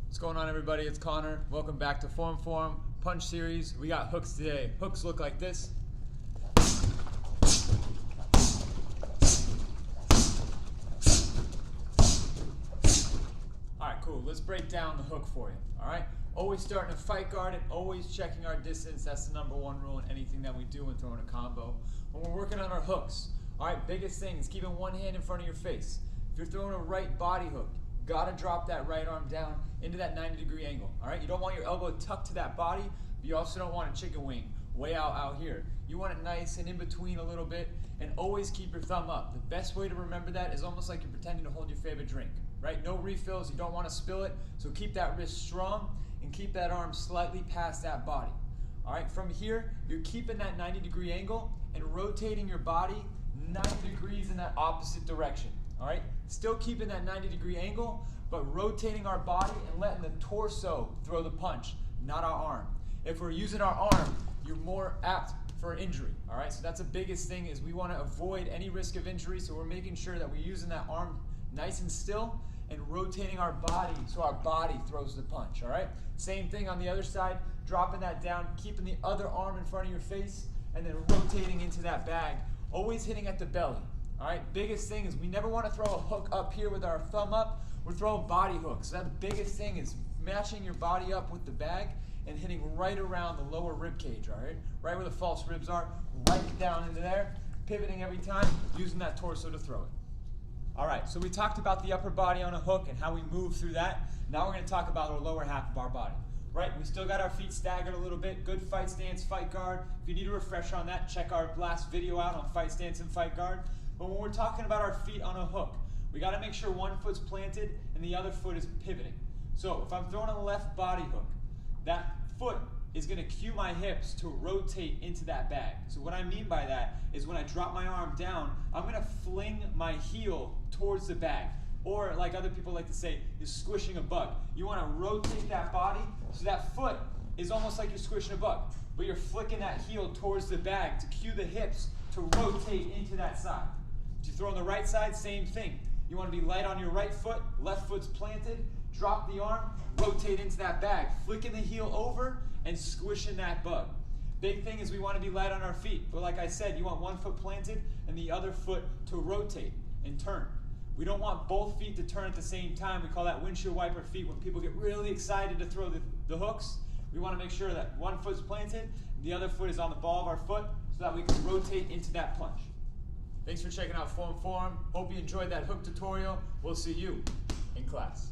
What's going on, everybody? It's Connor. Welcome back to Form Punch Series. We got hooks today. Hooks look like this. Alright, cool. Let's break down the hook for you. Alright? Always starting a fight guard and always checking our distance. That's the number one rule in anything that we do when throwing a combo. When we're working on our hooks, alright, biggest thing is keeping one hand in front of your face. If you're throwing a right body hook, gotta drop that right arm down into that 90-degree angle. All right, you don't want your elbow tucked to that body, but you also don't want a chicken wing way out here. You want it nice and in between a little bit, and always keep your thumb up. The best way to remember that is almost like you're pretending to hold your favorite drink, right? No refills, you don't want to spill it, so keep that wrist strong and keep that arm slightly past that body. All right, from here, you're keeping that 90-degree angle and rotating your body 90 degrees in that opposite direction. All right, still keeping that 90-degree angle, but rotating our body and letting the torso throw the punch, not our arm. If we're using our arm, you're more apt for an injury. All right, so that's the biggest thing, is we want to avoid any risk of injury, so we're making sure that we're using that arm nice and still and rotating our body so our body throws the punch. All right, same thing on the other side, dropping that down, keeping the other arm in front of your face, and then rotating into that bag, always hitting at the belly. All right, biggest thing is we never want to throw a hook up here with our thumb up. We're throwing body hooks. So that biggest thing is matching your body up with the bag and hitting right around the lower rib cage, all right? Right where the false ribs are, right down into there, pivoting every time, using that torso to throw it. All right, so we talked about the upper body on a hook and how we move through that. Now we're gonna talk about our lower half of our body. Right, we still got our feet staggered a little bit. Good fight stance, fight guard. If you need a refresher on that, check our last video out on fight stance and fight guard. But when we're talking about our feet on a hook, we got to make sure one foot's planted and the other foot is pivoting. So if I'm throwing a left body hook, that foot is going to cue my hips to rotate into that bag. So what I mean by that is when I drop my arm down, I'm going to fling my heel towards the bag. Or like other people like to say, is squishing a bug. You want to rotate that body so that foot is almost like you're squishing a bug, but you're flicking that heel towards the bag to cue the hips to rotate into that side. If you throw on the right side, same thing. You want to be light on your right foot, left foot's planted, drop the arm, rotate into that bag, flicking the heel over and squishing that bug. Big thing is we want to be light on our feet, but like I said, you want one foot planted and the other foot to rotate and turn. We don't want both feet to turn at the same time. We call that windshield wiper feet. When people get really excited to throw the hooks, we want to make sure that one foot's planted and the other foot is on the ball of our foot so that we can rotate into that punch. Thanks for checking out Form. Hope you enjoyed that hook tutorial. We'll see you in class.